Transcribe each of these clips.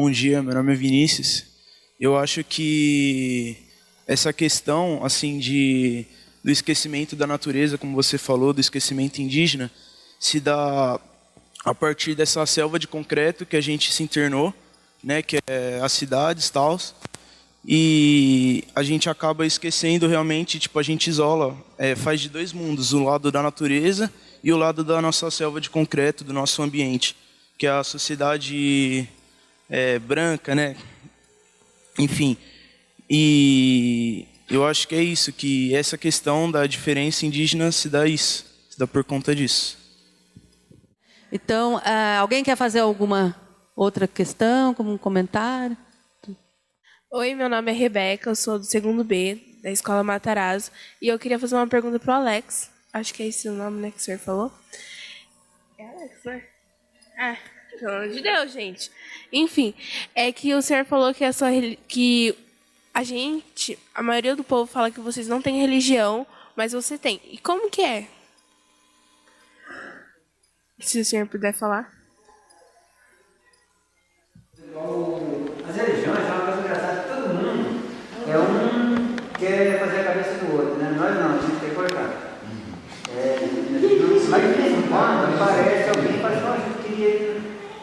bom dia. Meu nome é Vinícius. Eu acho que essa questão assim do esquecimento da natureza, como você falou, do esquecimento indígena, se dá a partir dessa selva de concreto que a gente se internou, né, que é as cidades, tal, e a gente acaba esquecendo realmente, tipo, a gente isola, faz de dois mundos, o lado da natureza e o lado da nossa selva de concreto, do nosso ambiente, que é a sociedade branca, né? Enfim, e eu acho que é isso, que essa questão da diferença indígena se dá por conta disso. Então, alguém quer fazer alguma outra questão, como um comentário? Oi, meu nome é Rebeca, eu sou do 2º B, da Escola Matarazzo, e eu queria fazer uma pergunta para o Alex. Acho que é esse o nome, né, que o senhor falou. É Alex, né? Pelo amor de Deus, gente. Enfim, é que o senhor falou que a maioria do povo fala que vocês não têm religião, mas você tem. E como que é? Se o senhor puder falar. As religiões é uma coisa engraçada que todo mundo um quer fazer a cabeça do outro, né? Nós não, a gente quer cortar. Mas de vez em quando aparece alguém e fala assim, a gente queria ir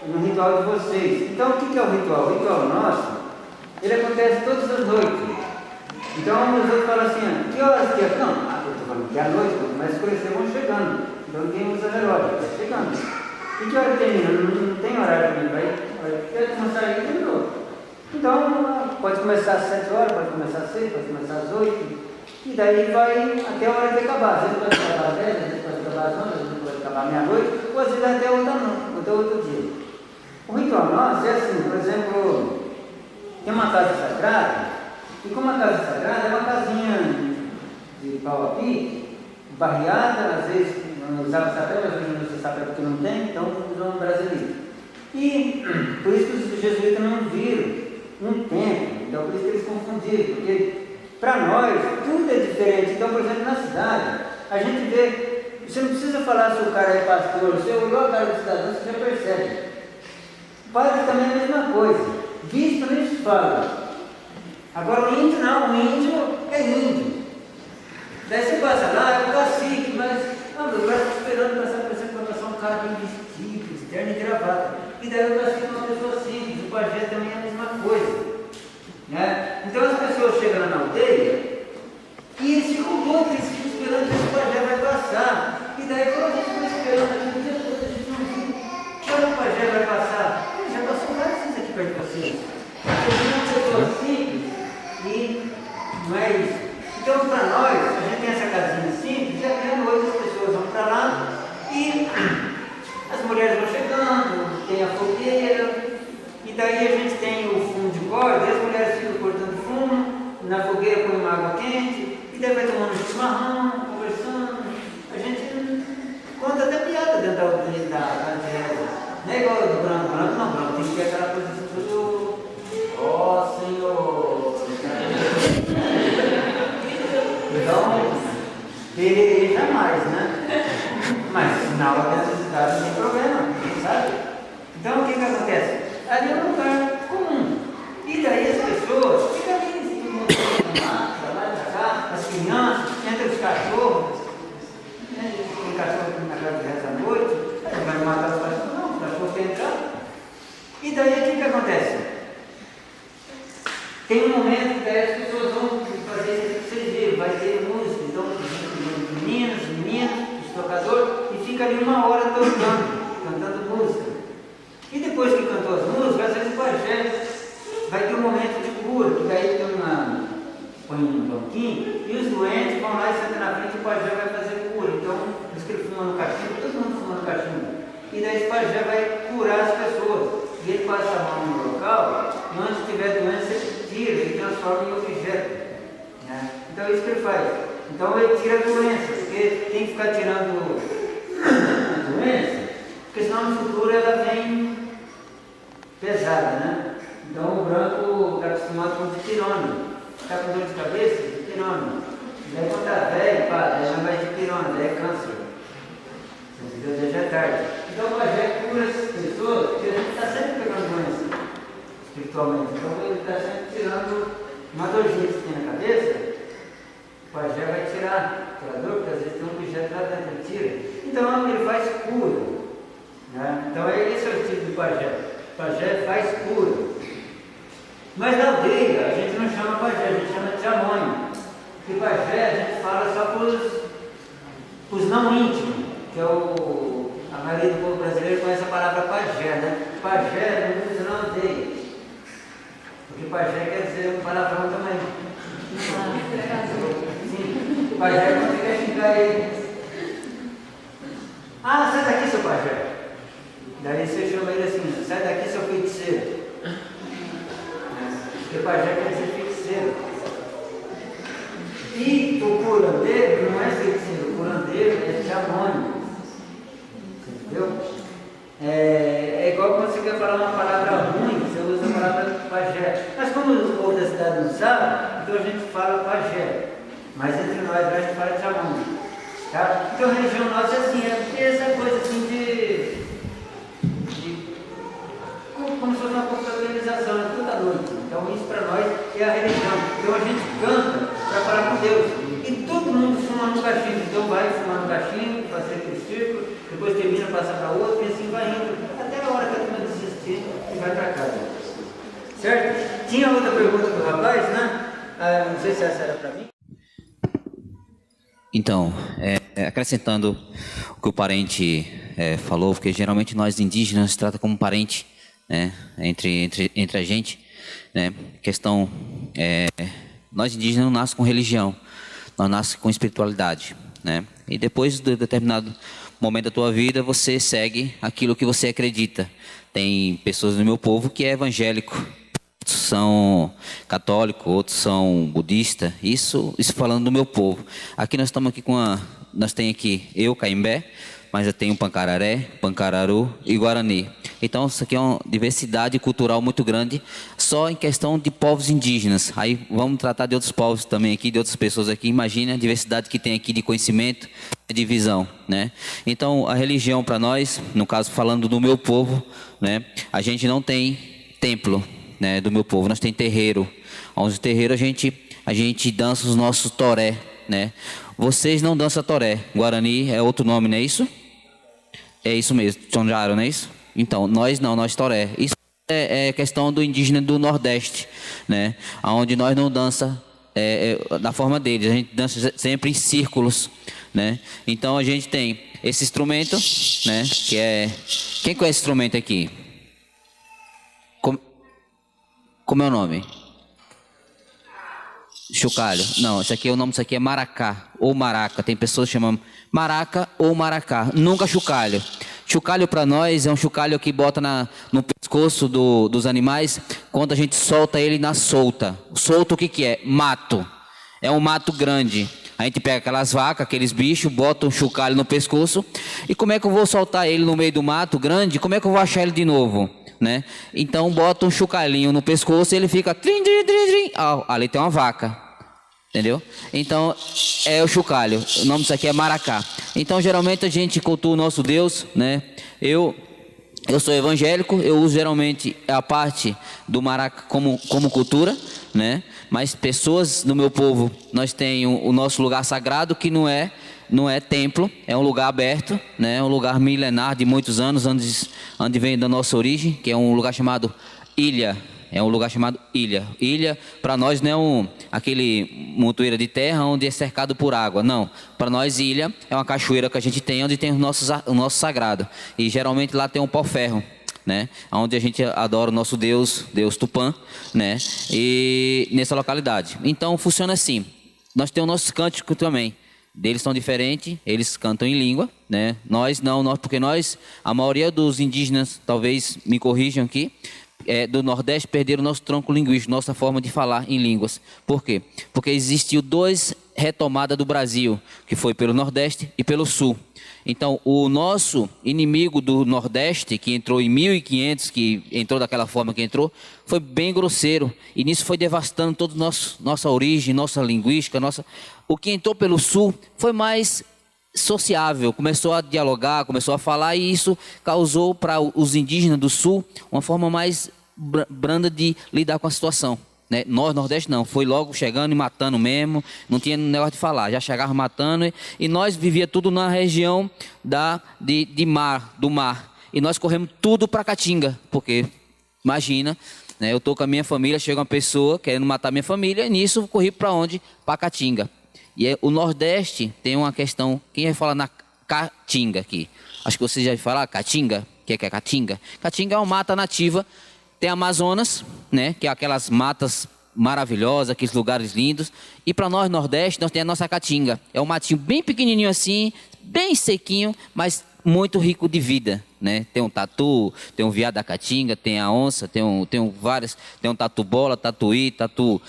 no ritual de vocês. Então o que é o ritual? O ritual nosso, ele acontece todas as noites. Então os outros falam assim, que horas que é? Não, eu estou falando que é a noite, mas escurecer vão chegando. Então ninguém usa relógio, está chegando. E que hora termina? Não tem horário também, vai começar aí de novo. Então, pode começar às 7 horas, pode começar às 6, pode começar às 8, e daí vai até a hora de acabar. Às vezes pode acabar às 10, às vezes pode acabar às 11, às vezes pode acabar à meia-noite, ou às vezes até outro dia. O ritual nosso é assim, por exemplo, tem uma casa sagrada, e como a casa sagrada é uma casinha de pau a pique, barreada, às vezes usava chapéu, às vezes não usa chapéu porque não tem, então usam um brasileiro. E por isso que os jesuítas não viram um templo, então por isso que eles confundiram, porque para nós tudo é diferente. Então, por exemplo, na cidade, a gente vê, você não precisa falar se o cara é pastor, você olhou a cara do cidadão, você já percebe. Padre também é a mesma coisa, bispo também se fala. Agora o índio não, o índio é índio. Daí você passa lá, é o cacique, mas o cara está esperando passar, por exemplo, para passar um cara bem vestido, de terno e gravata. E daí o cacique é uma pessoa simples, o pajé também é a mesma coisa. Né? Então as pessoas chegam na aldeia e eles ficam loucos, eles ficam esperando que esse pajé vai passar. E daí quando a gente vai esperando aqui, o dia todo a gente não viu. Quando o pajé vai passar? Já passou várias vezes aqui perto de vocês. Vocês são pessoas simples e não é isso. Então para nós, a gente tem essa casinha simples e até à noite as pessoas vão para lá e as mulheres vão chegando, tem a fogueira. E daí a gente tem o fumo de corda, e as mulheres ficam cortando fumo, na fogueira põe uma água quente, e daí vai tomando um chimarrão, conversando. A gente conta até piada dentro da reza. Não é igual do branco, tem que ter aquela coisa assim, tudo, ó Senhor. Então, tererê jamais, né? Mas na hora da necessidade não tem problema, sabe? Então o que acontece? Ali é um lugar comum. E daí as pessoas ficam ali, todo mundo para lá e para cá, as crianças, entre os cachorros, né? Tem cachorro aqui na casa de reza à noite, aí vai matar os cachorros, não, o cachorro quer entrar. E daí o que acontece? Tem um momento que as pessoas vão fazer isso que vocês viram, vai ter música, então meninos, os tocadores, e fica ali 1 hora cantando música. E depois que cantou as músicas, às vezes o pajé vai ter um momento de cura, que daí põe um banquinho, e os doentes vão lá e sentam na frente e o pajé vai fazer cura. Então, diz que ele fuma no cachimbo, todo mundo fuma no cachimbo. E daí esse pajé vai curar as pessoas. E ele passa a mão no local, e onde tiver doença, ele tira, ele transforma em objeto. Né? Então é isso que ele faz. Então ele tira a doença, porque tem que ficar tirando a doença, porque senão no futuro ela vem pesada, né? Então o branco está acostumado com dipirona. Está com dor de cabeça? Dipirona. Daí quando está velho, daí não vai dipirona, daí é câncer. Entendeu? Daí já é tarde. Então o pajé cura as pessoas, porque a gente está sempre pegando doença. exatamente ele tira. Então ele faz cura. Né? Então esse é o estilo do pajé. O pajé faz cura. Mas na aldeia a gente não chama pajé, a gente chama de tchamonho. Porque pajé a gente fala só para os não íntimos, que é a maioria do povo brasileiro conhece a palavra pajé, né? Pajé não usa na aldeia. Porque pajé quer dizer um palavrão também. Sim, pajé é quando você quer xingar ele. Ah, sai daqui, seu pajé. Daí você chama ele assim, sai daqui, seu feiticeiro. Porque pajé quer dizer feiticeiro. E o curandeiro não é feiticeiro, o curandeiro é tchamônio. Entendeu? É igual quando você quer falar uma palavra ruim, você usa a palavra pajé. Mas como o povo da cidade não sabe, então a gente fala pajé. Mas entre nós a gente fala tchamônio. Tá? Então a religião nossa é assim, é essa coisa assim como se fosse uma confraternização, é toda noite. Então isso para nós é a religião. Então a gente canta para falar com Deus. E todo mundo fuma no cachimbo. Então vai fumar no cachimbo, fazer aquele círculo, depois termina, passa para outro e assim vai indo. Até a hora que a turma desistir e vai para casa. Certo? Tinha outra pergunta do rapaz, né? Não sei se essa era para mim. Então, acrescentando o que o parente falou, porque geralmente nós indígenas trata como parente, né, entre a gente, né, questão, nós indígenas não nascemos com religião, nós nascemos com espiritualidade, né, e depois de determinado momento da tua vida, você segue aquilo que você acredita. Tem pessoas do meu povo que é evangélico, outros são católicos, outros são budistas, isso falando do meu povo. Aqui nós estamos aqui nós temos aqui eu, Caimbé, mas eu tenho Pancararé, Pancararu e Guarani. Então isso aqui é uma diversidade cultural muito grande, só em questão de povos indígenas. Aí vamos tratar de outros povos também aqui, de outras pessoas aqui. Imagina a diversidade que tem aqui de conhecimento, de visão, né? Então a religião para nós, no caso falando do meu povo, né, a gente não tem templo, né, do meu povo, nós tem terreiro. Onde terreiro a gente dança os nossos toré, né? Vocês não dançam toré. Guarani é outro nome, não é isso? É isso mesmo, Tonjaro, não é isso? Então, nós toré. Isso é questão do indígena do Nordeste, né? Onde nós não dança da forma deles, a gente dança sempre em círculos, né? Então a gente tem esse instrumento, né? Que é... Quem conhece esse instrumento aqui? Como é o nome? Chocalho. Não, o nome disso aqui é maracá ou maraca. Tem pessoas que chamam maraca ou maracá. Nunca chocalho. Chocalho para nós é um chocalho que bota no pescoço dos animais quando a gente solta ele na solta. Solta o que é? Mato. É um mato grande. A gente pega aquelas vacas, aqueles bichos, bota um chocalho no pescoço. E como é que eu vou soltar ele no meio do mato grande? Como é que eu vou achar ele de novo? Né? Então bota um chocalhinho no pescoço e ele fica trim, trim, trim, trim. Ali tem uma vaca, entendeu? Então é o chocalho, o nome disso aqui é maracá. Então geralmente a gente cultua o nosso Deus, né? Eu sou evangélico, eu uso geralmente a parte do maracá como cultura, né? Mas pessoas do meu povo, nós temos o nosso lugar sagrado que não é templo, é um lugar aberto, né? Um lugar milenar de muitos anos, onde vem da nossa origem, que é um lugar chamado ilha. É um lugar chamado ilha. Ilha, para nós, não é aquele montoeira de terra onde é cercado por água. Não. Para nós, ilha é uma cachoeira que a gente tem, onde tem o nosso sagrado. E geralmente lá tem um pau-ferro, né? Onde a gente adora o nosso Deus Tupã, né? E nessa localidade. Então funciona assim. Nós temos o nosso cântico também. Deles são diferentes, eles cantam em língua, né? Nós não, porque a maioria dos indígenas, talvez me corrijam aqui, do Nordeste perderam o nosso tronco linguístico, nossa forma de falar em línguas. Por quê? Porque existiu duas retomadas do Brasil, que foi pelo Nordeste e pelo Sul. Então, o nosso inimigo do Nordeste, que entrou em 1500, que entrou daquela forma que entrou, foi bem grosseiro. E nisso foi devastando toda nossa origem, nossa linguística. O que entrou pelo Sul foi mais sociável, começou a dialogar, começou a falar, e isso causou para os indígenas do Sul uma forma mais branda de lidar com a situação. né? Nós, Nordeste, não. Foi logo chegando e matando mesmo. Não tinha negócio de falar. Já chegava matando. E nós vivia tudo na região do mar. E nós corremos tudo para Caatinga. Porque, imagina, né? Eu estou com a minha família, chega uma pessoa querendo matar minha família. E nisso eu corri para onde? Para Caatinga. E o Nordeste tem uma questão. Quem vai falar na Caatinga aqui? Acho que você já vai falar Caatinga. O que é Caatinga? Caatinga é uma mata nativa. Tem Amazonas, né, que é aquelas matas maravilhosas, aqueles lugares lindos. E para nós, Nordeste, nós temos a nossa Caatinga. É um matinho bem pequenininho assim, bem sequinho, mas muito rico de vida, né? Tem um tatu, tem um veado da Caatinga, tem a onça, tem várias, tem um tatu-bola, tatuí, tatu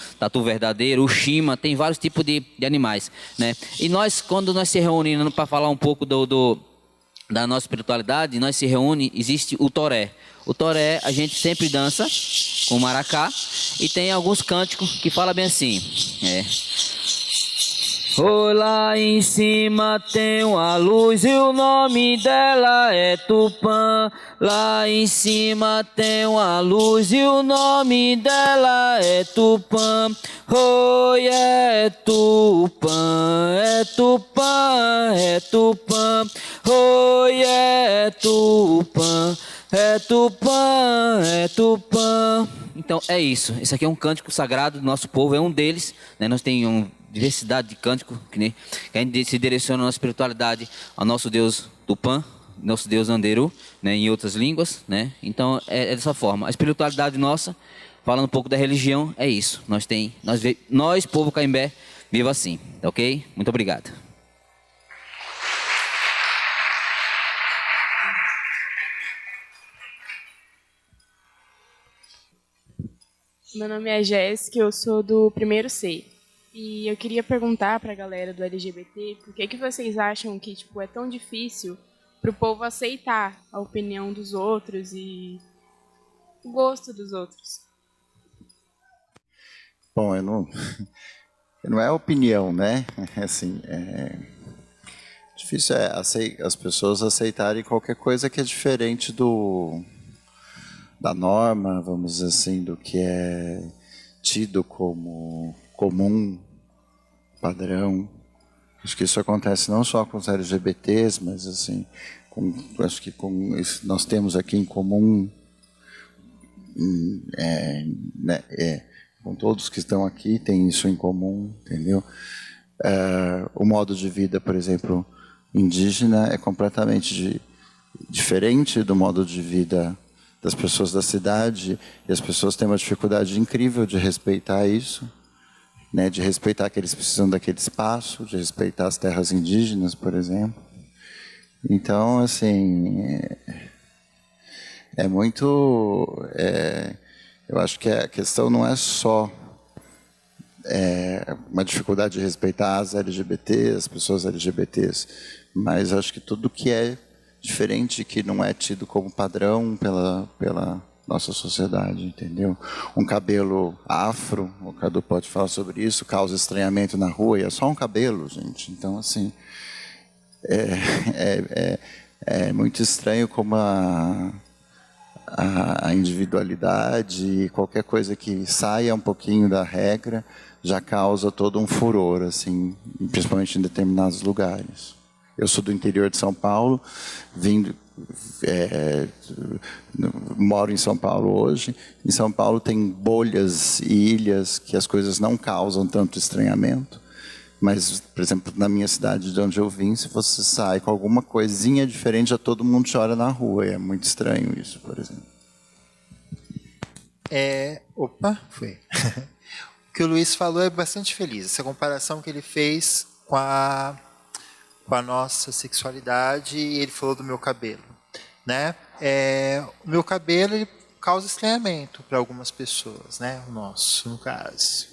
verdadeiro, o chima, tem vários tipos de animais, né? E nós, quando nós se reunimos para falar um pouco da nossa espiritualidade, nós se reúne, existe o toré. O toré a gente sempre dança com o maracá e tem alguns cânticos que falam bem assim. Oh, lá em cima tem uma luz e o nome dela é Tupã. Lá em cima tem uma luz e o nome dela é Tupã. Oh, é Tupã, é Tupã, é Tupã. Oh, é Tupã, é Tupã, é Tupã. Então é isso. Esse aqui é um cântico sagrado do nosso povo, é um deles, né? Nós temos uma diversidade de cânticos que a gente se direciona na espiritualidade ao nosso Deus Tupã, nosso Deus Anderu, né? Em outras línguas, né? Então é dessa forma. A espiritualidade nossa, falando um pouco da religião, é isso. Nós povo Caimbé, viva assim, ok? Muito obrigado. Meu nome é Jéssica, eu sou do primeiro C. E eu queria perguntar para a galera do LGBT por que vocês acham que é tão difícil para o povo aceitar a opinião dos outros e o gosto dos outros. Bom, não é opinião, né? Assim, difícil as pessoas aceitarem qualquer coisa que é diferente da norma, vamos dizer assim, do que é tido como comum, padrão. Acho que isso acontece não só com os LGBTs, mas assim, acho que nós temos aqui em comum, com todos que estão aqui, tem isso em comum, entendeu? O modo de vida, por exemplo, indígena é completamente diferente do modo de vida das pessoas da cidade, e as pessoas têm uma dificuldade incrível de respeitar isso, né, de respeitar que eles precisam daquele espaço, de respeitar as terras indígenas, por exemplo. Então, assim, eu acho que a questão não é só uma dificuldade de respeitar as LGBTs, as pessoas LGBTs, mas acho que tudo que é diferente, que não é tido como padrão pela nossa sociedade, entendeu? Um cabelo afro, o Cadu pode falar sobre isso, causa estranhamento na rua, e é só um cabelo, gente. Então, assim, é muito estranho como a individualidade, qualquer coisa que saia um pouquinho da regra, já causa todo um furor, assim, principalmente em determinados lugares. Eu sou do interior de São Paulo, moro em São Paulo hoje. Em São Paulo tem bolhas e ilhas que as coisas não causam tanto estranhamento. Mas, por exemplo, na minha cidade de onde eu vim, se você sai com alguma coisinha diferente, já todo mundo chora na rua. E é muito estranho isso, por exemplo. Foi. O que o Luiz falou é bastante feliz. Essa comparação que ele fez com a nossa sexualidade, e ele falou do meu cabelo, né? O meu cabelo ele causa estranhamento para algumas pessoas, né? O nosso, no caso,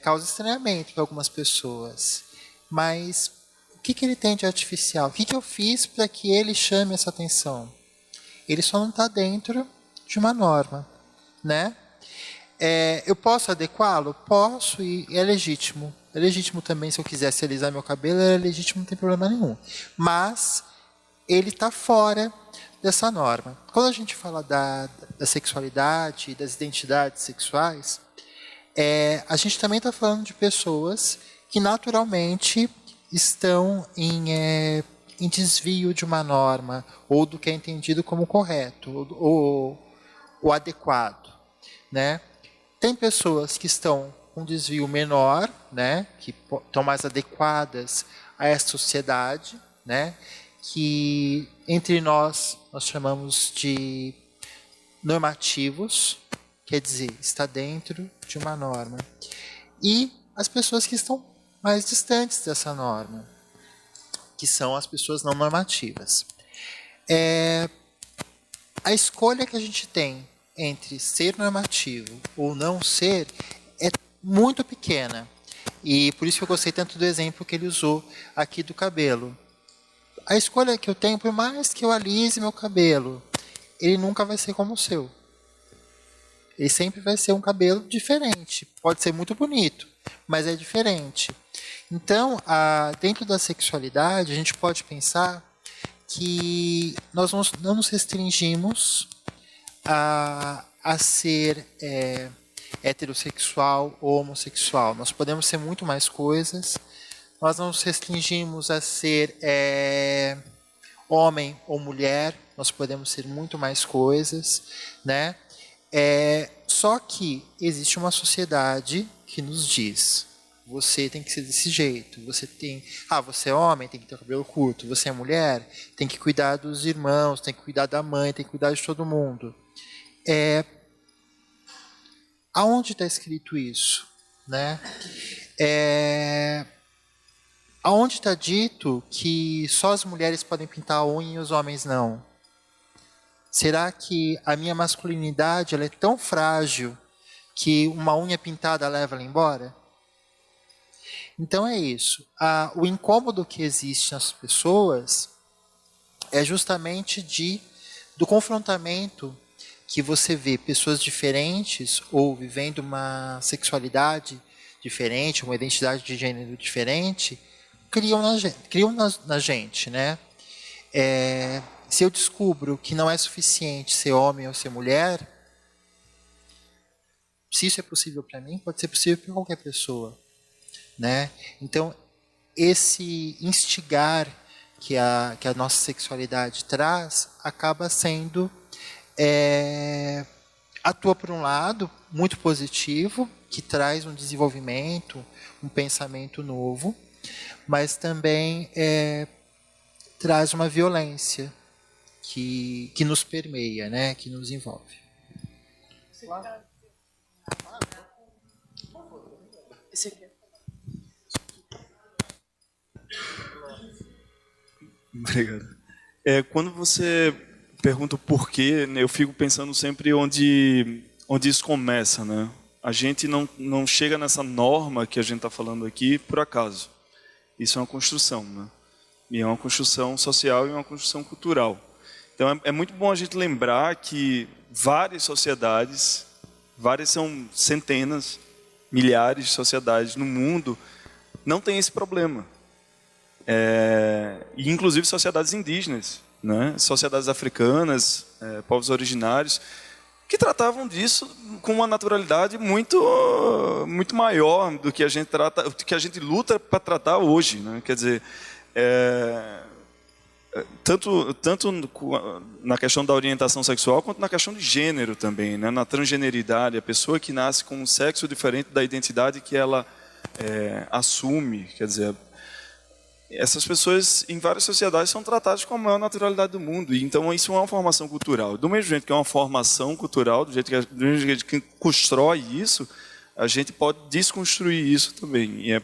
causa estranhamento para algumas pessoas. Mas o que ele tem de artificial? O que eu fiz para que ele chame essa atenção? Ele só não está dentro de uma norma, né? Eu posso adequá-lo? Posso, e é legítimo. É legítimo também, se eu quisesse alisar meu cabelo, é legítimo, não tem problema nenhum. Mas ele está fora dessa norma. Quando a gente fala da sexualidade, das identidades sexuais, a gente também está falando de pessoas que naturalmente estão em desvio de uma norma ou do que é entendido como correto ou adequado, né? Tem pessoas que estão com um desvio menor, né? Que estão mais adequadas a essa sociedade, né? Que entre nós chamamos de normativos, quer dizer, está dentro de uma norma. E as pessoas que estão mais distantes dessa norma, que são as pessoas não normativas. A escolha que a gente tem entre ser normativo ou não ser é muito pequena. E por isso que eu gostei tanto do exemplo que ele usou aqui do cabelo. A escolha que eu tenho, por mais que eu alise meu cabelo, ele nunca vai ser como o seu. Ele sempre vai ser um cabelo diferente. Pode ser muito bonito, mas é diferente. Então, dentro da sexualidade, a gente pode pensar que nós não nos restringimos a ser heterossexual ou homossexual. Nós podemos ser muito mais coisas. Nós não nos restringimos a ser homem ou mulher. Nós podemos ser muito mais coisas, né? Só que existe uma sociedade que nos diz: você tem que ser desse jeito. Você é homem, tem que ter cabelo curto. Você é mulher, tem que cuidar dos irmãos, tem que cuidar da mãe, tem que cuidar de todo mundo. Aonde está escrito isso, né? Aonde está dito que só as mulheres podem pintar a unha e os homens não? Será que a minha masculinidade ela é tão frágil que uma unha pintada leva ela embora? Então é isso. O incômodo que existe nas pessoas é justamente do confrontamento que você vê pessoas diferentes ou vivendo uma sexualidade diferente, uma identidade de gênero diferente, criam na gente, né? Se eu descubro que não é suficiente ser homem ou ser mulher, se isso é possível para mim, pode ser possível para qualquer pessoa, né? Então, esse instigar que a nossa sexualidade traz acaba sendo atua por um lado muito positivo, que traz um desenvolvimento, um pensamento novo, mas também traz uma violência que nos permeia, né? Que nos envolve. Obrigado. Quando você pergunta o porquê, né, eu fico pensando sempre onde isso começa, né? A gente não chega nessa norma que a gente está falando aqui por acaso. Isso é uma construção, né? E é uma construção social e uma construção cultural. Então é muito bom a gente lembrar que várias sociedades, são centenas, milhares de sociedades no mundo, não têm esse problema. E inclusive sociedades indígenas, né? Sociedades africanas, povos originários, que tratavam disso com uma naturalidade muito maior do que a gente trata, do que a gente luta para tratar hoje, né? Quer dizer, tanto na questão da orientação sexual quanto na questão de gênero também, né? Na transgeneridade, a pessoa que nasce com um sexo diferente da identidade que ela assume, quer dizer, essas pessoas em várias sociedades são tratadas com a maior naturalidade do mundo. E então isso é uma formação cultural. Do mesmo jeito que é uma formação cultural, do mesmo jeito que constrói isso, a gente pode desconstruir isso também. E é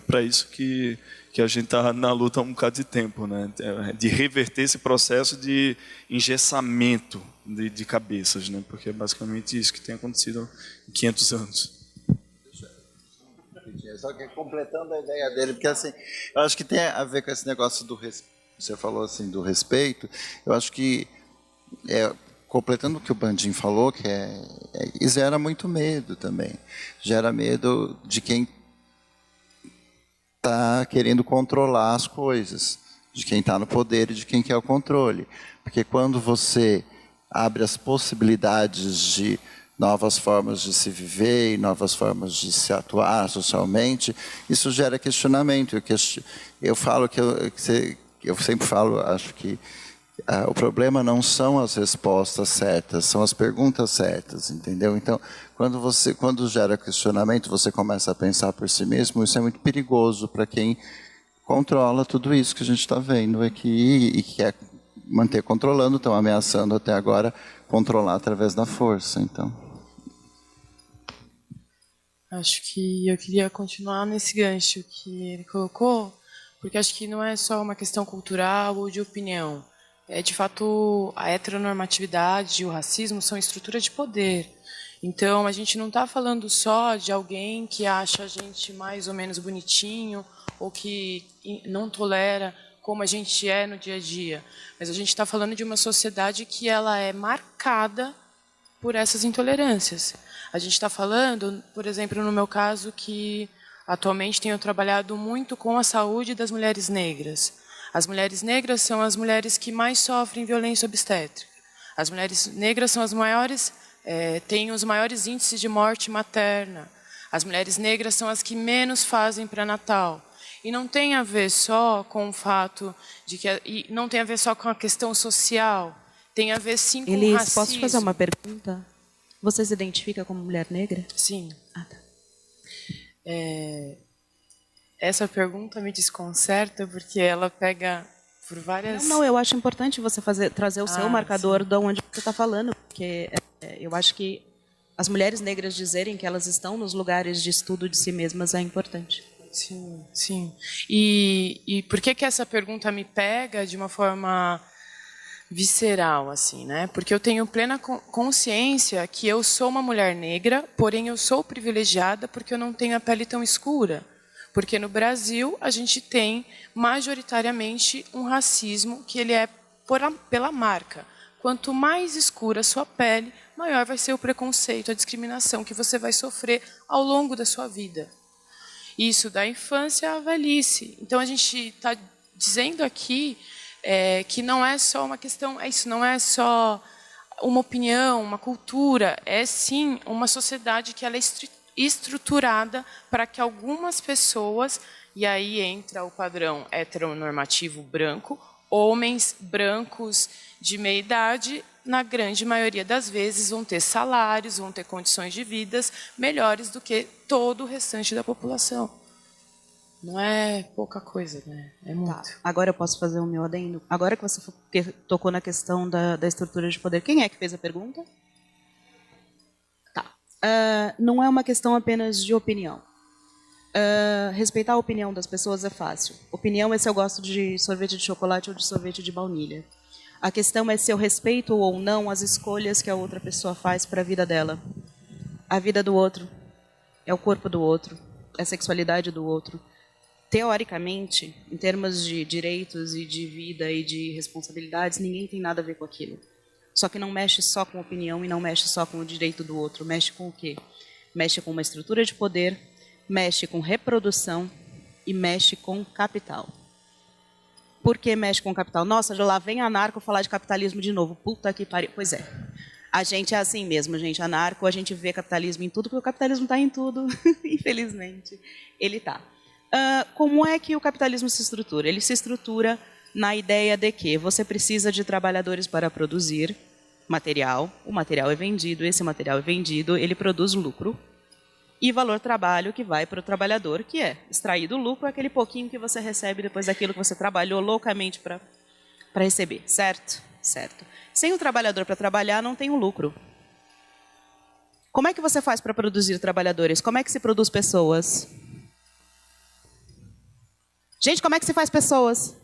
para isso que a gente está na luta há um bocado de tempo, né? De reverter esse processo de engessamento de cabeças, né? Porque é basicamente isso que tem acontecido em 500 anos. Só que completando a ideia dele, porque assim, eu acho que tem a ver com esse negócio você falou assim, do respeito, eu acho que, completando o que o Bandim falou, que e gera muito medo também, gera medo de quem está querendo controlar as coisas, de quem está no poder e de quem quer o controle. Porque quando você abre as possibilidades de novas formas de se viver e novas formas de se atuar socialmente, isso gera questionamento. Eu falo eu sempre falo, acho que o problema não são as respostas certas, são as perguntas certas, entendeu? Então, quando gera questionamento, você começa a pensar por si mesmo, isso é muito perigoso para quem controla tudo isso que a gente está vendo aqui e quer manter controlando, estão ameaçando até agora controlar através da força, então. Acho que eu queria continuar nesse gancho que ele colocou, porque acho que não é só uma questão cultural ou de opinião. De fato, a heteronormatividade e o racismo são estruturas de poder. Então, a gente não está falando só de alguém que acha a gente mais ou menos bonitinho ou que não tolera como a gente é no dia a dia. Mas a gente está falando de uma sociedade que ela é marcada por essas intolerâncias. A gente está falando, por exemplo, no meu caso, que atualmente tenho trabalhado muito com a saúde das mulheres negras. As mulheres negras são as mulheres que mais sofrem violência obstétrica. As mulheres negras são as maiores, têm os maiores índices de morte materna. As mulheres negras são as que menos fazem pré-natal. E não tem a ver só com o fato de que... E não tem a ver só com a questão social. Tem a ver, sim, com o racismo. Posso te fazer uma pergunta? Você se identifica como mulher negra? Sim. Ah, tá. Essa pergunta me desconcerta porque ela pega por várias... Não, eu acho importante você trazer o seu marcador de onde você está falando, porque eu acho que as mulheres negras dizerem que elas estão nos lugares de estudo de si mesmas é importante. Sim, sim. E por que essa pergunta me pega de uma forma visceral, assim, né? Porque eu tenho plena consciência que eu sou uma mulher negra, porém eu sou privilegiada porque eu não tenho a pele tão escura. Porque no Brasil a gente tem majoritariamente um racismo que ele é pela marca. Quanto mais escura a sua pele, maior vai ser o preconceito, a discriminação que você vai sofrer ao longo da sua vida. Isso da infância à velhice. Então a gente está dizendo aqui que não é só uma questão, isso não é só uma opinião, uma cultura, é sim uma sociedade que ela é estruturada para que algumas pessoas, e aí entra o padrão heteronormativo branco, homens brancos de meia idade, na grande maioria das vezes, vão ter salários, vão ter condições de vidas melhores do que todo o restante da população. Não é pouca coisa, né? É muito. Tá. Agora eu posso fazer o meu adendo? Agora que você tocou na questão da estrutura de poder, quem é que fez a pergunta? Não é uma questão apenas de opinião. Respeitar a opinião das pessoas é fácil. Opinião é se eu gosto de sorvete de chocolate ou de sorvete de baunilha. A questão é se eu respeito ou não as escolhas que a outra pessoa faz para a vida dela. A vida do outro é o corpo do outro, é a sexualidade do outro. Teoricamente, em termos de direitos e de vida e de responsabilidades, ninguém tem nada a ver com aquilo. Só que não mexe só com opinião e não mexe só com o direito do outro. Mexe com o quê? Mexe com uma estrutura de poder, mexe com reprodução e mexe com capital. Por que mexe com capital? Nossa, lá vem anarco falar de capitalismo de novo. Puta que pariu. Pois é. A gente é assim mesmo, gente. Anarco, a gente vê capitalismo em tudo, porque o capitalismo está em tudo. Infelizmente, ele está. Como é que o capitalismo se estrutura? Ele se estrutura na ideia de que você precisa de trabalhadores para produzir material, o material é vendido, esse material é vendido, ele produz lucro, e valor trabalho que vai para o trabalhador, que é extraído o lucro, aquele pouquinho que você recebe depois daquilo que você trabalhou loucamente para receber, certo? Certo. Sem o trabalhador para trabalhar, não tem o lucro. Como é que você faz para produzir trabalhadores? Como é que se produz pessoas? Gente, como é que se faz pessoas?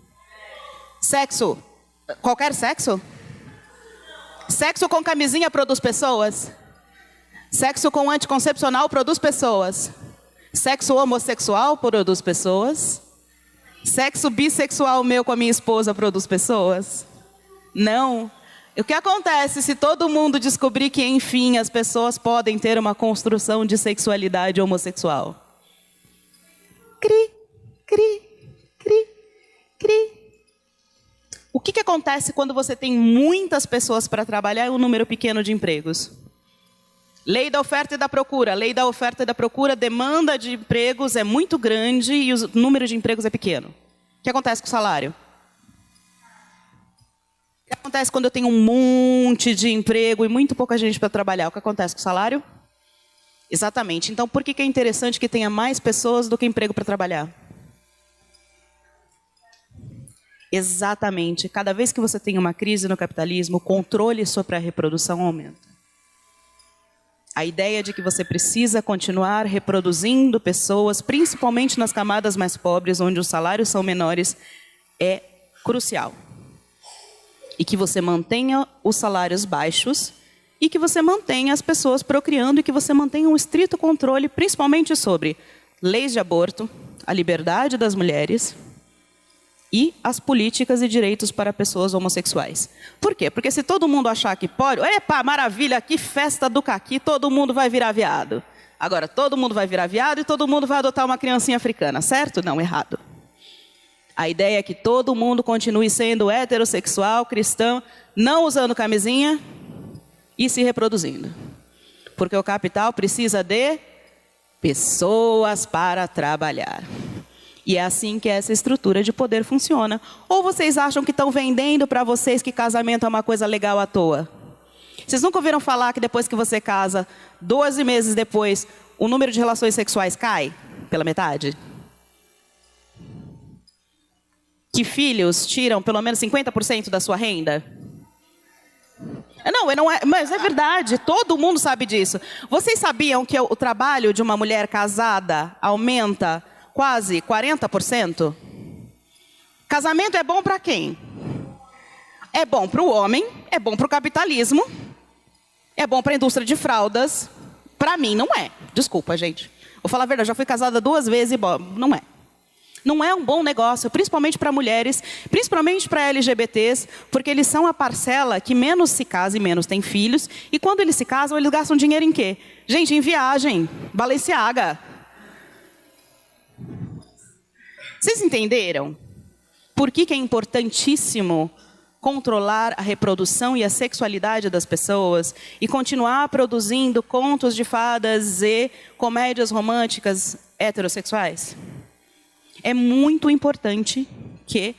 Sexo. Qualquer sexo? Sexo com camisinha produz pessoas? Sexo com anticoncepcional produz pessoas? Sexo homossexual produz pessoas? Sexo bissexual meu com a minha esposa produz pessoas? Não. O que acontece se todo mundo descobrir que, enfim, as pessoas podem ter uma construção de sexualidade homossexual? Cri, cri, cri, cri, que acontece quando você tem muitas pessoas para trabalhar e um número pequeno de empregos? Lei da oferta e da procura. Lei da oferta e da procura, demanda de empregos é muito grande e o número de empregos é pequeno. O que acontece com o salário? O que acontece quando eu tenho um monte de emprego e muito pouca gente para trabalhar? O que acontece com o salário? Exatamente. Então, por que é interessante que tenha mais pessoas do que emprego para trabalhar? Exatamente. Cada vez que você tem uma crise no capitalismo, o controle sobre a reprodução aumenta. A ideia de que você precisa continuar reproduzindo pessoas, principalmente nas camadas mais pobres, onde os salários são menores, é crucial. E que você mantenha os salários baixos e que você mantenha as pessoas procriando e que você mantenha um estrito controle, principalmente sobre leis de aborto, a liberdade das mulheres e as políticas e direitos para pessoas homossexuais. Por quê? Porque se todo mundo achar que pode, epa, maravilha, que festa do caqui, todo mundo vai virar viado. Agora, todo mundo vai virar viado e todo mundo vai adotar uma criancinha africana, certo? Não, errado. A ideia é que todo mundo continue sendo heterossexual, cristão, não usando camisinha e se reproduzindo. Porque o capital precisa de pessoas para trabalhar. E é assim que essa estrutura de poder funciona. Ou vocês acham que estão vendendo para vocês que casamento é uma coisa legal à toa? Vocês nunca ouviram falar que depois que você casa, 12 meses depois, o número de relações sexuais cai pela metade? Que filhos tiram pelo menos 50% da sua renda? Não é, mas é verdade, todo mundo sabe disso. Vocês sabiam que o trabalho de uma mulher casada aumenta quase 40%? Casamento é bom para quem? É bom para o homem, é bom para o capitalismo, é bom para a indústria de fraldas. Para mim não é. Desculpa, gente. Vou falar a verdade, já fui casada 2 vezes e não é. Não é um bom negócio, principalmente para mulheres, principalmente para LGBTs, porque eles são a parcela que menos se casa e menos tem filhos. E quando eles se casam, eles gastam dinheiro em quê? Gente, em viagem, Balenciaga. Vocês entenderam? Por que é importantíssimo controlar a reprodução e a sexualidade das pessoas e continuar produzindo contos de fadas e comédias românticas heterossexuais? É muito importante que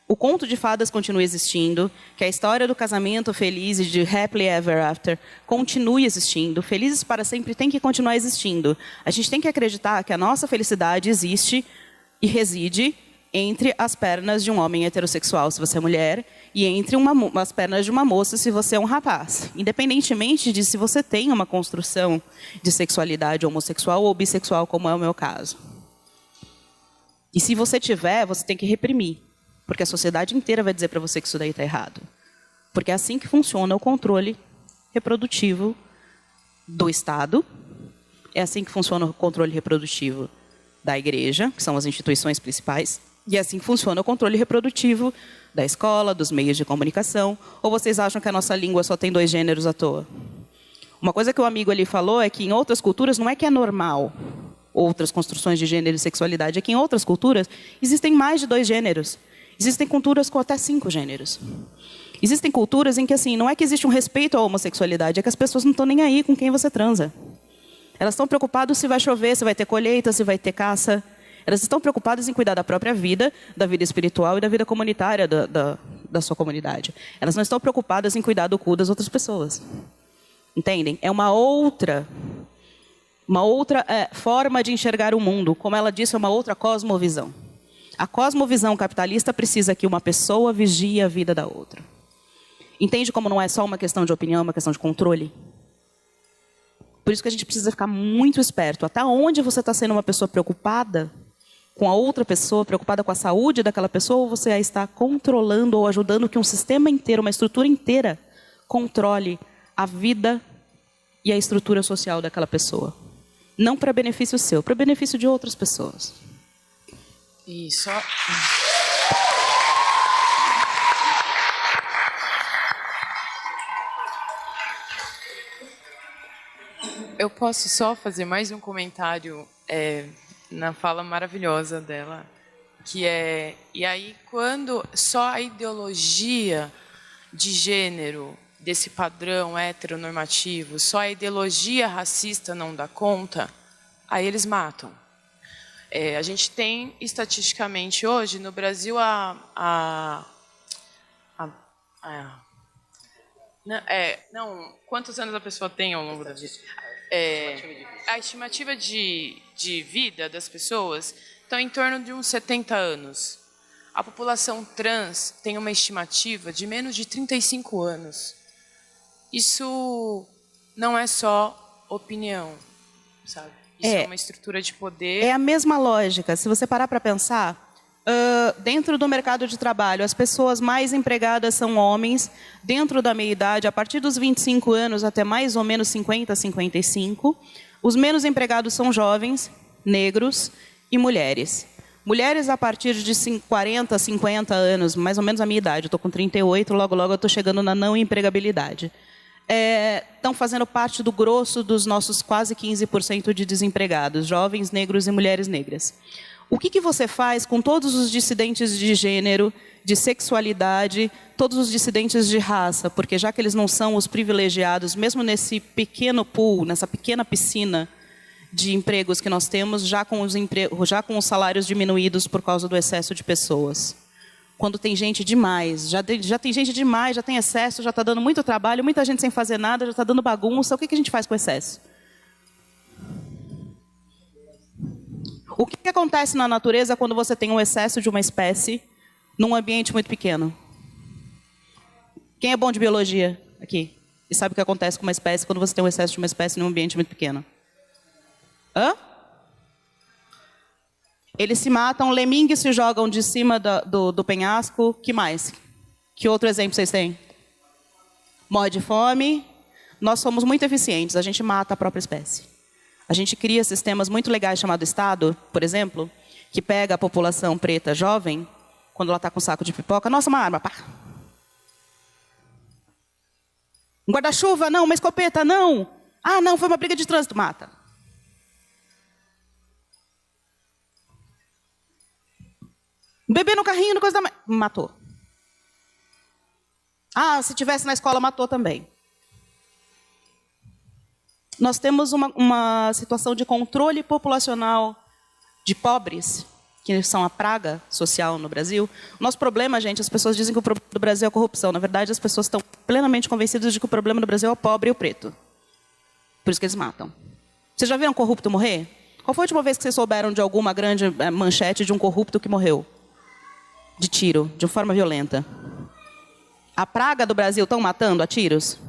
o conto de fadas continue existindo, que a história do casamento feliz e de happily ever after continue existindo. Felizes para sempre tem que continuar existindo. A gente tem que acreditar que a nossa felicidade existe e reside entre as pernas de um homem heterossexual, se você é mulher, e entre as pernas de uma moça, se você é um rapaz. Independentemente de se você tem uma construção de sexualidade homossexual ou bissexual, como é o meu caso. E se você tiver, você tem que reprimir. Porque a sociedade inteira vai dizer para você que isso daí está errado. Porque é assim que funciona o controle reprodutivo do Estado. É assim que funciona o controle reprodutivo da igreja, que são as instituições principais. E é assim que funciona o controle reprodutivo da escola, dos meios de comunicação. Ou vocês acham que a nossa língua só tem 2 gêneros à toa? Uma coisa que o amigo ali falou é que em outras culturas não é que é normal outras construções de gênero e sexualidade, é que em outras culturas existem mais de 2 gêneros. Existem culturas com até 5 gêneros. Existem culturas em que assim, não é que existe um respeito à homossexualidade, é que as pessoas não estão nem aí com quem você transa. Elas estão preocupadas se vai chover, se vai ter colheita, se vai ter caça. Elas estão preocupadas em cuidar da própria vida, da vida espiritual e da vida comunitária da sua comunidade. Elas não estão preocupadas em cuidar do cu das outras pessoas. Entendem? É uma outra forma de enxergar o mundo. Como ela disse, é uma outra cosmovisão. A cosmovisão capitalista precisa que uma pessoa vigie a vida da outra. Entende como não é só uma questão de opinião, é uma questão de controle? Por isso que a gente precisa ficar muito esperto. Até onde você está sendo uma pessoa preocupada com a outra pessoa, preocupada com a saúde daquela pessoa, ou você a está controlando ou ajudando que um sistema inteiro, uma estrutura inteira, controle a vida e a estrutura social daquela pessoa. Não para benefício seu, para benefício de outras pessoas. Isso. Eu posso só fazer mais um comentário na fala maravilhosa dela, E aí, quando só a ideologia de gênero, desse padrão heteronormativo, só a ideologia racista não dá conta, aí eles matam. A gente tem, estatisticamente, hoje, no Brasil, quantos anos a pessoa tem ao longo da vida? A estimativa de vida das pessoas está em torno de uns 70 anos. A população trans tem uma estimativa de menos de 35 anos. Isso não é só opinião, sabe? Isso é uma estrutura de poder. É a mesma lógica. Se você parar para pensar, dentro do mercado de trabalho, as pessoas mais empregadas são homens, dentro da meia-idade, a partir dos 25 anos até mais ou menos 50, 55. Os menos empregados são jovens, negros e mulheres. Mulheres a partir de 40, 50 anos, mais ou menos a minha idade, eu estou com 38, logo eu estou chegando na não empregabilidade. Estão fazendo parte do grosso dos nossos quase 15% de desempregados, jovens, negros e mulheres negras. O que você faz com todos os dissidentes de gênero, de sexualidade, todos os dissidentes de raça? Porque já que eles não são os privilegiados, mesmo nesse pequeno pool, nessa pequena piscina de empregos que nós temos, já com os salários diminuídos por causa do excesso de pessoas. Quando tem gente demais, já tem gente demais, já tem excesso, já está dando muito trabalho, muita gente sem fazer nada, já está dando bagunça. O que a gente faz com o excesso? O que acontece na natureza quando você tem um excesso de uma espécie num ambiente muito pequeno? Quem é bom de biologia aqui? E sabe o que acontece com uma espécie quando você tem um excesso de uma espécie num ambiente muito pequeno? Eles se matam, lemingues se jogam de cima do penhasco. Que mais? Que outro exemplo vocês têm? Morre de fome. Nós somos muito eficientes, a gente mata a própria espécie. A gente cria sistemas muito legais chamados Estado, por exemplo, que pega a população preta jovem, quando ela está com um saco de pipoca, nossa, uma arma, pá. Um guarda-chuva, não, uma escopeta, não. Ah, não, foi uma briga de trânsito, mata. Um bebê no carrinho, coisa da mãe. Matou. Ah, se tivesse na escola, matou também. Nós temos uma situação de controle populacional de pobres, que são a praga social no Brasil. Nosso problema, gente, as pessoas dizem que o problema do Brasil é a corrupção. Na verdade, as pessoas estão plenamente convencidas de que o problema do Brasil é o pobre e o preto. Por isso que eles matam. Vocês já viram um corrupto morrer? Qual foi a última vez que vocês souberam de alguma grande manchete de um corrupto que morreu? De tiro, de forma violenta. A praga do Brasil estão matando a tiros?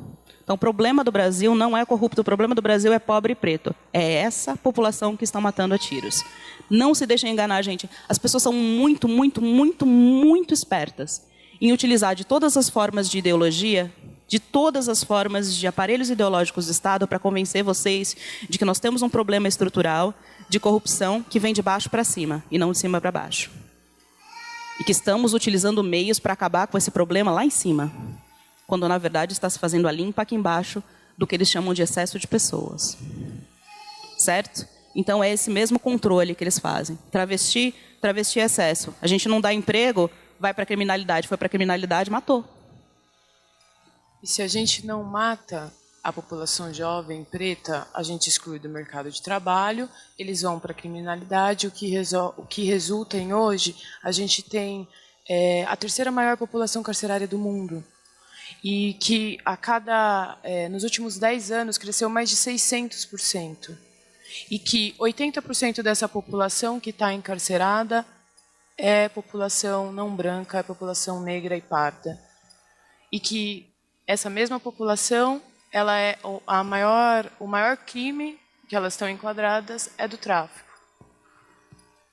Então, o problema do Brasil não é corrupto, o problema do Brasil é pobre e preto. É essa população que estão matando a tiros. Não se deixem enganar, gente. As pessoas são muito, muito, muito, muito espertas em utilizar de todas as formas de ideologia, de todas as formas de aparelhos ideológicos do Estado para convencer vocês de que nós temos um problema estrutural de corrupção que vem de baixo para cima e não de cima para baixo. E que estamos utilizando meios para acabar com esse problema lá em cima, quando, na verdade, está se fazendo a limpa aqui embaixo do que eles chamam de excesso de pessoas. Certo? Então, é esse mesmo controle que eles fazem. Travesti é excesso. A gente não dá emprego, vai para a criminalidade. Foi para a criminalidade, matou. E se a gente não mata a população jovem preta, a gente exclui do mercado de trabalho, eles vão para a criminalidade, o que resulta em hoje, a gente tem a terceira maior população carcerária do mundo. E que nos últimos 10 anos cresceu mais de 600%. E que 80% dessa população que está encarcerada é população não branca, é população negra e parda. E que essa mesma população, ela é o maior crime que elas estão enquadradas é do tráfico.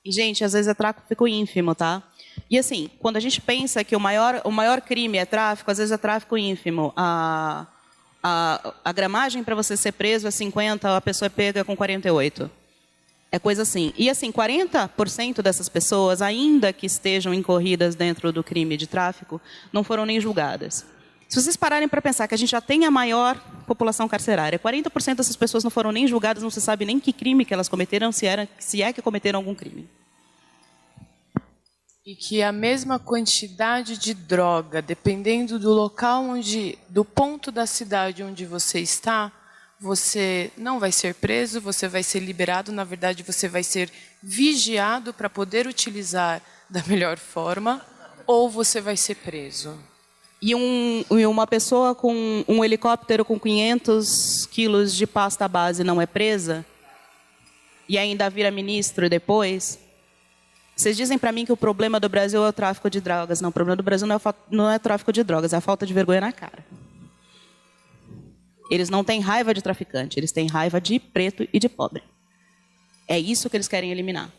E, gente, às vezes é tráfico ínfimo, tá? E assim, quando a gente pensa que o maior crime é tráfico, às vezes é tráfico ínfimo. A gramagem para você ser preso é 50, a pessoa é pega com 48. É coisa assim. E assim, 40% dessas pessoas, ainda que estejam incorridas dentro do crime de tráfico, não foram nem julgadas. Se vocês pararem para pensar que a gente já tem a maior população carcerária, 40% dessas pessoas não foram nem julgadas, não se sabe nem que crime que elas cometeram, se é que cometeram algum crime. e que a mesma quantidade de droga, dependendo do local do ponto da cidade onde você está, você não vai ser preso, você vai ser liberado, na verdade você vai ser vigiado para poder utilizar da melhor forma, ou você vai ser preso. E uma pessoa com um helicóptero com 500 quilos de pasta base não é presa? E ainda vira ministro depois? Vocês dizem para mim que o problema do Brasil é o tráfico de drogas. Não, o problema do Brasil não é o tráfico de drogas, é a falta de vergonha na cara. Eles não têm raiva de traficante, eles têm raiva de preto e de pobre. É isso que eles querem eliminar.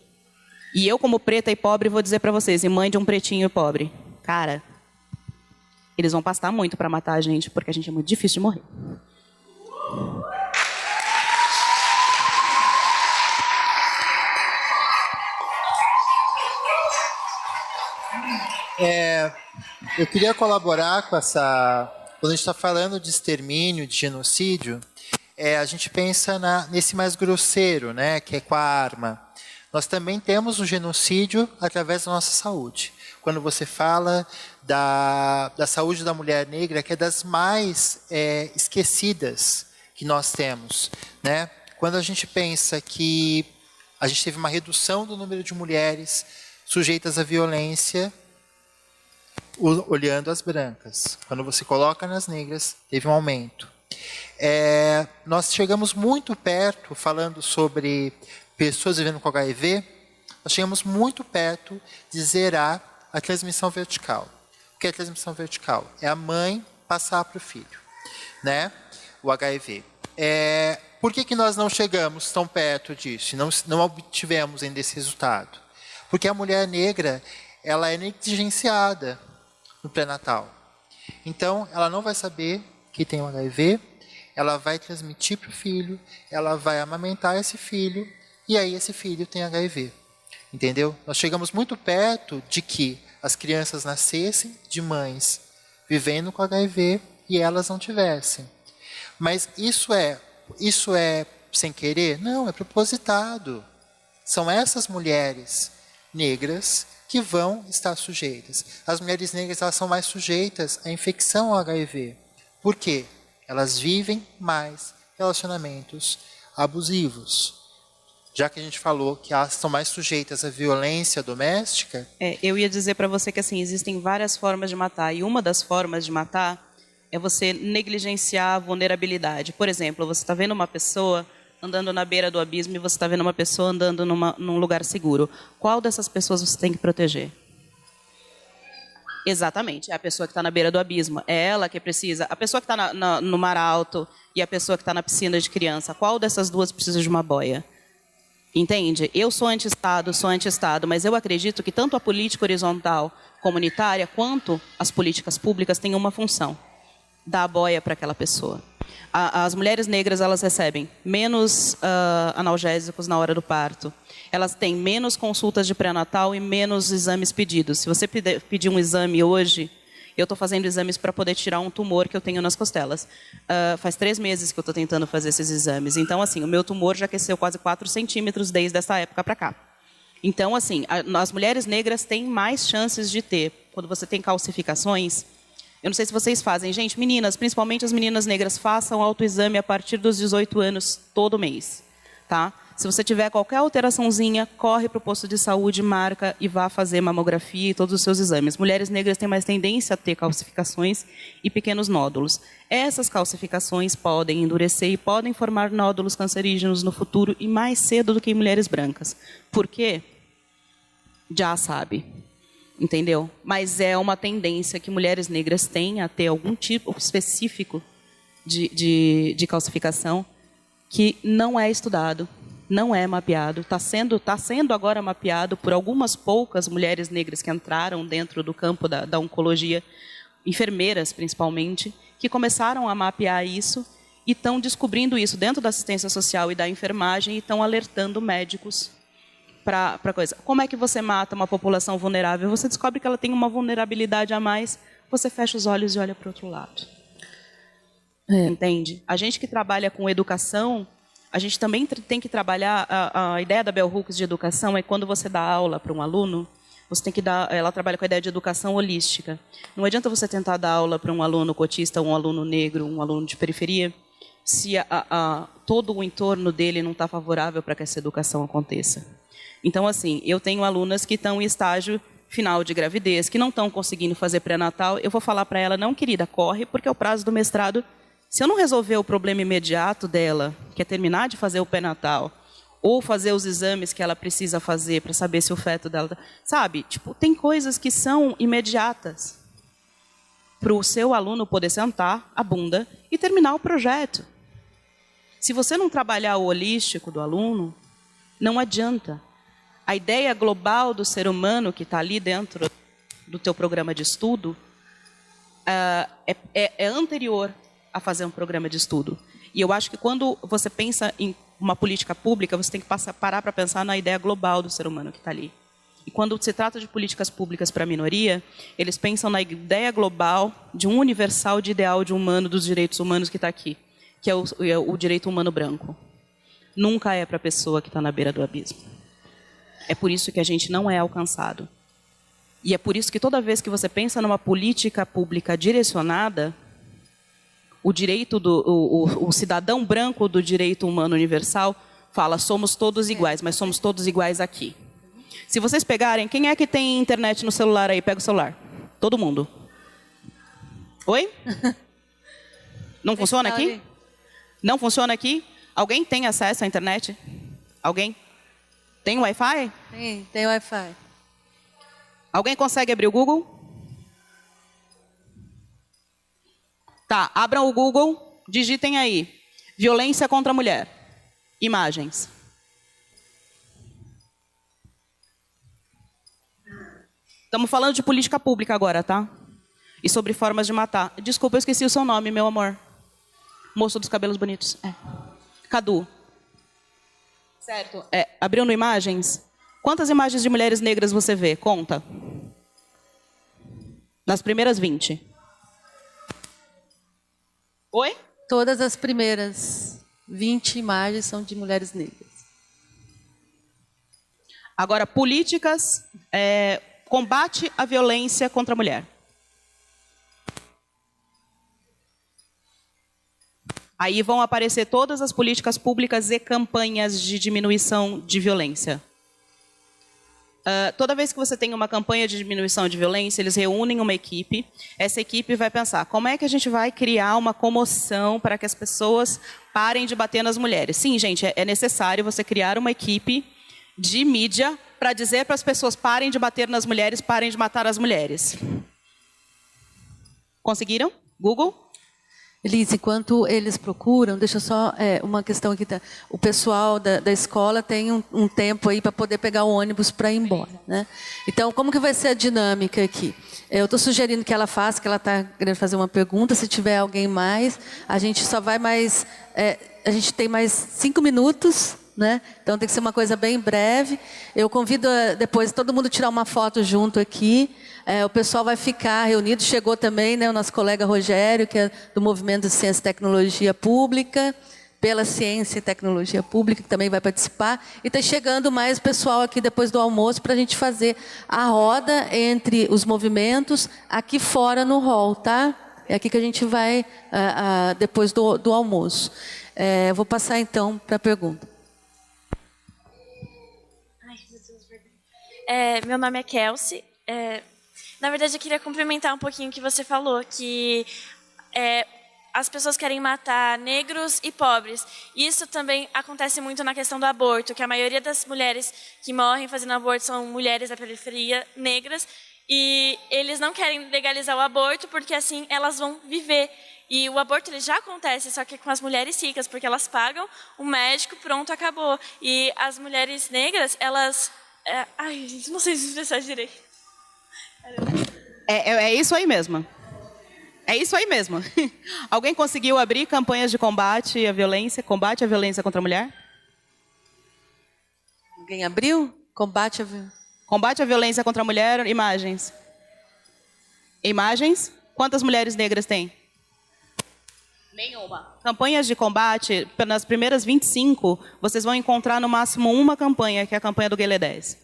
E eu, como preta e pobre, vou dizer para vocês, e mãe de um pretinho pobre, cara, eles vão pastar muito para matar a gente, porque a gente é muito difícil de morrer. Eu queria colaborar com essa... Quando a gente está falando de extermínio, de genocídio, a gente pensa nesse mais grosseiro, né, que é com a arma. Nós também temos o genocídio através da nossa saúde. Quando você fala da saúde da mulher negra, que é das mais esquecidas que nós temos, né? Quando a gente pensa que a gente teve uma redução do número de mulheres sujeitas à violência, olhando as brancas. Quando você coloca nas negras, teve um aumento. Nós chegamos muito perto, falando sobre pessoas vivendo com HIV, nós chegamos muito perto de zerar a transmissão vertical. O que é a transmissão vertical? É a mãe passar para o filho, né? O HIV. Por que nós não chegamos tão perto disso? Não obtivemos ainda esse resultado? Porque a mulher negra, ela é negligenciada no pré-natal. Então, ela não vai saber que tem o HIV, ela vai transmitir para o filho, ela vai amamentar esse filho, e aí esse filho tem HIV. Entendeu? Nós chegamos muito perto de que as crianças nascessem de mães vivendo com HIV e elas não tivessem. Mas isso é sem querer? Não, é propositado. São essas mulheres negras que vão estar sujeitas. As mulheres negras, elas são mais sujeitas à infecção ao HIV. Por quê? Elas vivem mais relacionamentos abusivos. Já que a gente falou que elas estão mais sujeitas à violência doméstica... eu ia dizer para você que assim, existem várias formas de matar, e uma das formas de matar é você negligenciar a vulnerabilidade. Por exemplo, você está vendo uma pessoa andando na beira do abismo e você está vendo uma pessoa andando num lugar seguro. Qual dessas pessoas você tem que proteger? Exatamente, é a pessoa que está na beira do abismo. É ela que precisa. A pessoa que está no mar alto e a pessoa que está na piscina de criança. Qual dessas duas precisa de uma boia? Entende? Eu sou anti-Estado, mas eu acredito que tanto a política horizontal comunitária quanto as políticas públicas têm uma função: dar a boia para aquela pessoa. As mulheres negras, elas recebem menos analgésicos na hora do parto. Elas têm menos consultas de pré-natal e menos exames pedidos. Se você pedir um exame hoje, eu estou fazendo exames para poder tirar um tumor que eu tenho nas costelas. Faz 3 meses que eu estou tentando fazer esses exames. Então, assim, o meu tumor já cresceu quase 4 centímetros desde essa época para cá. Então, assim, as mulheres negras têm mais chances de ter, quando você tem calcificações. Eu não sei se vocês fazem. Gente, meninas, principalmente as meninas negras, façam autoexame a partir dos 18 anos, todo mês. Tá? Se você tiver qualquer alteraçãozinha, corre para o posto de saúde, marca e vá fazer mamografia e todos os seus exames. Mulheres negras têm mais tendência a ter calcificações e pequenos nódulos. Essas calcificações podem endurecer e podem formar nódulos cancerígenos no futuro e mais cedo do que em mulheres brancas. Por quê? Já sabe. Entendeu? Mas é uma tendência que mulheres negras têm a ter algum tipo específico de calcificação que não é estudado, não é mapeado. Está sendo agora mapeado por algumas poucas mulheres negras que entraram dentro do campo da oncologia, enfermeiras principalmente, que começaram a mapear isso e estão descobrindo isso dentro da assistência social e da enfermagem e estão alertando médicos para coisa. Como é que você mata uma população vulnerável? Você descobre que ela tem uma vulnerabilidade a mais, você fecha os olhos e olha para o outro lado. Entende? A gente que trabalha com educação, a gente também tem que trabalhar... A ideia da Bell Hooks de educação é quando você dá aula para um aluno, Você tem que dar, ela trabalha com a ideia de educação holística. Não adianta você tentar dar aula para um aluno cotista, um aluno negro, um aluno de periferia, se todo o entorno dele não está favorável para que essa educação aconteça. Então, assim, eu tenho alunas que estão em estágio final de gravidez, que não estão conseguindo fazer pré-natal. Eu vou falar para ela, não, querida, corre, porque é o prazo do mestrado. Se eu não resolver o problema imediato dela, que é terminar de fazer o pré-natal, ou fazer os exames que ela precisa fazer para saber se o feto dela... Sabe? Tipo, tem coisas que são imediatas para o seu aluno poder sentar a bunda e terminar o projeto. Se você não trabalhar o holístico do aluno, não adianta. A ideia global do ser humano que está ali dentro do teu programa de estudo é anterior a fazer um programa de estudo. E eu acho que quando você pensa em uma política pública, você tem que parar para pensar na ideia global do ser humano que está ali. E quando se trata de políticas públicas para a minoria, eles pensam na ideia global de um universal de ideal de humano, dos direitos humanos que está aqui, que é o direito humano branco. Nunca é para a pessoa que está na beira do abismo. É por isso que a gente não é alcançado. E é por isso que toda vez que você pensa numa política pública direcionada, o direito o cidadão branco do direito humano universal fala, somos todos iguais, mas somos todos iguais aqui. Se vocês pegarem, quem é que tem internet no celular aí? Pega o celular. Todo mundo. Oi? Não funciona aqui? Não funciona aqui? Alguém tem acesso à internet? Alguém? Tem Wi-Fi? Tem Wi-Fi. Alguém consegue abrir o Google? Tá, abram o Google, digitem aí. Violência contra a mulher. Imagens. Estamos falando de política pública agora, tá? E sobre formas de matar. Desculpa, eu esqueci o seu nome, meu amor. Moço dos cabelos bonitos. Cadu. Certo. Abriu no Imagens? Quantas imagens de mulheres negras você vê? Conta. Nas primeiras 20. Oi? Todas as primeiras 20 imagens são de mulheres negras. Agora, políticas, combate à violência contra a mulher. Aí vão aparecer todas as políticas públicas e campanhas de diminuição de violência. Toda vez que você tem uma campanha de diminuição de violência, eles reúnem uma equipe. Essa equipe vai pensar, como é que a gente vai criar uma comoção para que as pessoas parem de bater nas mulheres? Sim, gente, é necessário você criar uma equipe de mídia para dizer para as pessoas, parem de bater nas mulheres, parem de matar as mulheres. Conseguiram? Google? Elise, enquanto eles procuram, deixa eu só uma questão aqui. O pessoal da escola tem um tempo aí para poder pegar o ônibus para ir embora, né? Então, como que vai ser a dinâmica aqui? Eu estou sugerindo que ela faça, que ela está querendo fazer uma pergunta. Se tiver alguém mais, a gente só vai mais... a gente tem mais 5 minutos, né? Então tem que ser uma coisa bem breve. Eu convido depois todo mundo tirar uma foto junto aqui. O pessoal vai ficar reunido. Chegou também, né, o nosso colega Rogério, que é do Movimento de Ciência e Tecnologia Pública, pela Ciência e Tecnologia Pública, que também vai participar. E está chegando mais pessoal aqui depois do almoço para a gente fazer a roda entre os movimentos aqui fora no hall, tá? É aqui que a gente vai depois do almoço. Vou passar então para a pergunta. Meu nome é Kelsey. Na verdade, eu queria complementar um pouquinho o que você falou, que as pessoas querem matar negros e pobres. Isso também acontece muito na questão do aborto, que a maioria das mulheres que morrem fazendo aborto são mulheres da periferia, negras, e eles não querem legalizar o aborto porque assim elas vão viver. E o aborto ele já acontece, só que com as mulheres ricas, porque elas pagam o médico, pronto, acabou. E as mulheres negras, elas... ai, gente, não sei se expressar direito. É isso aí mesmo. É isso aí mesmo. Alguém conseguiu abrir campanhas de combate à violência contra a mulher? Alguém abriu? Combate à violência contra a mulher, imagens. Imagens? Quantas mulheres negras tem? Nenhuma. Campanhas de combate, nas primeiras 25, vocês vão encontrar no máximo uma campanha, que é a campanha do Guelé 10.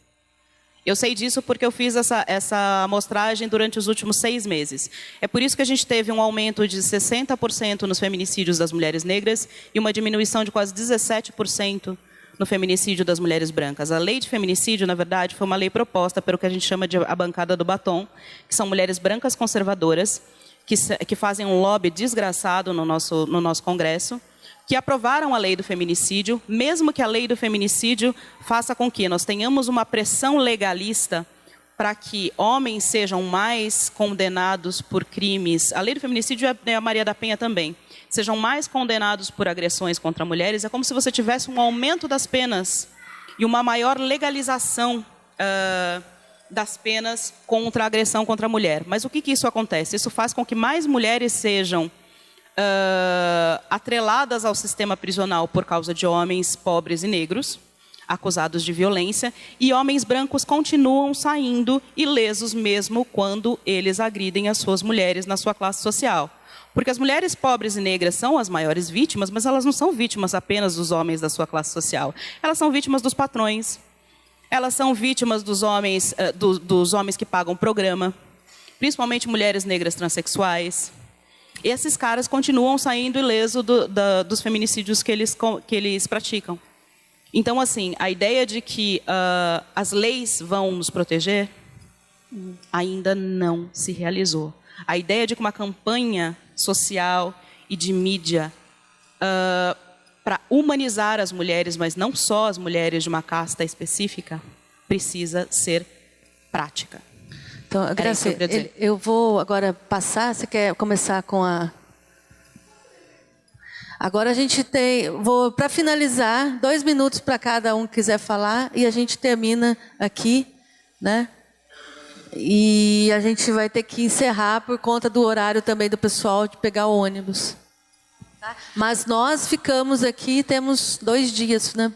Eu sei disso porque eu fiz essa amostragem durante os últimos 6 meses. É por isso que a gente teve um aumento de 60% nos feminicídios das mulheres negras e uma diminuição de quase 17% no feminicídio das mulheres brancas. A lei de feminicídio, na verdade, foi uma lei proposta pelo que a gente chama de a bancada do batom, que são mulheres brancas conservadoras, que fazem um lobby desgraçado no nosso Congresso, que aprovaram a lei do feminicídio, mesmo que a lei do feminicídio faça com que nós tenhamos uma pressão legalista para que homens sejam mais condenados por crimes. A lei do feminicídio é a Maria da Penha também. Sejam mais condenados por agressões contra mulheres. É como se você tivesse um aumento das penas e uma maior legalização das penas contra a agressão contra a mulher. Mas o que isso acontece? Isso faz com que mais mulheres sejam atreladas ao sistema prisional por causa de homens pobres e negros, acusados de violência, e homens brancos continuam saindo ilesos mesmo quando eles agridem as suas mulheres na sua classe social. Porque as mulheres pobres e negras são as maiores vítimas, mas elas não são vítimas apenas dos homens da sua classe social. Elas são vítimas dos patrões, elas são vítimas dos homens que pagam programa, principalmente mulheres negras transexuais. Esses caras continuam saindo ilesos dos feminicídios que eles praticam. Então, assim, a ideia de que as leis vão nos proteger ainda não se realizou. A ideia de que uma campanha social e de mídia para humanizar as mulheres, mas não só as mulheres de uma casta específica, precisa ser prática. Então, Graça, eu vou agora passar. Você quer começar com a... Agora a gente tem... Para finalizar, 2 minutos para cada um que quiser falar e a gente termina aqui, né? E a gente vai ter que encerrar por conta do horário também do pessoal de pegar o ônibus. Tá? Mas nós ficamos aqui, temos 2 dias, né?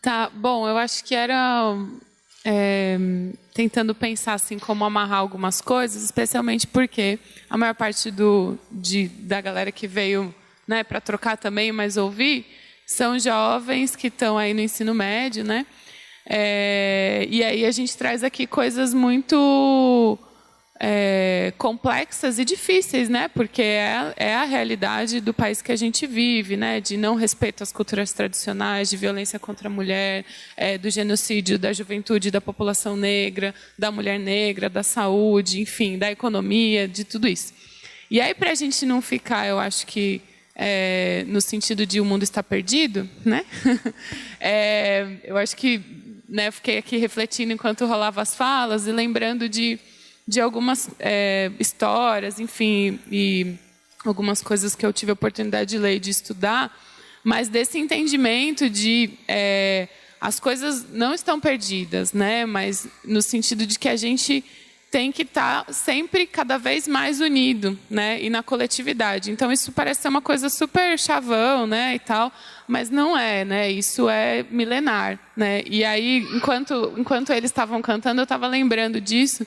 Tá, bom, eu acho que era... tentando pensar assim como amarrar algumas coisas, especialmente porque a maior parte da galera que veio, né, para trocar também, mas ouvir, são jovens que estão aí no ensino médio, né? E aí a gente traz aqui coisas muito complexas e difíceis, né? Porque é a realidade do país que a gente vive, né? De não respeito às culturas tradicionais, de violência contra a mulher, do genocídio da juventude, da população negra, da mulher negra, da saúde, enfim, da economia, de tudo isso. E aí, para a gente não ficar, eu acho que no sentido de o mundo está perdido, né? Eu acho que, né, fiquei aqui refletindo enquanto rolava as falas e lembrando de algumas histórias, enfim, e algumas coisas que eu tive a oportunidade de ler e de estudar, mas desse entendimento de as coisas não estão perdidas, né? Mas no sentido de que a gente tem que estar sempre cada vez mais unido, né? E na coletividade. Então isso parece ser uma coisa super chavão, né? E tal, mas não é, né? Isso é milenar, né? E aí, enquanto eles estavam cantando, eu estava lembrando disso.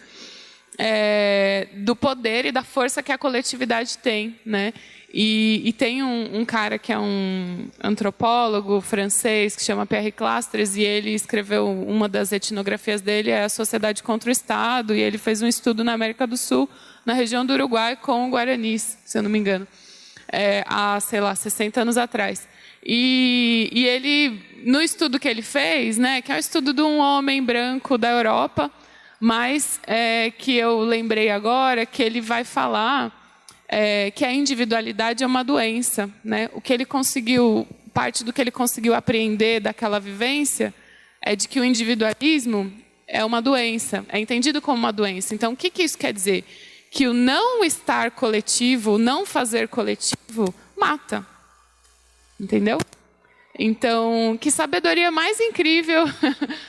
Do poder e da força que a coletividade tem, né? E tem um cara que é um antropólogo francês que chama Pierre Clastres, e ele escreveu uma das etnografias dele, é a Sociedade contra o Estado, e ele fez um estudo na América do Sul, na região do Uruguai, com guaranis, se eu não me engano, há, sei lá, 60 anos atrás. E ele, no estudo que ele fez, né, que é um estudo de um homem branco da Europa, mas que eu lembrei agora que ele vai falar que a individualidade é uma doença, né? O que ele conseguiu, parte do que ele conseguiu apreender daquela vivência é de que o individualismo é uma doença, é entendido como uma doença. Então, o que isso quer dizer? Que o não estar coletivo, o não fazer coletivo, mata. Entendeu? Então, que sabedoria mais incrível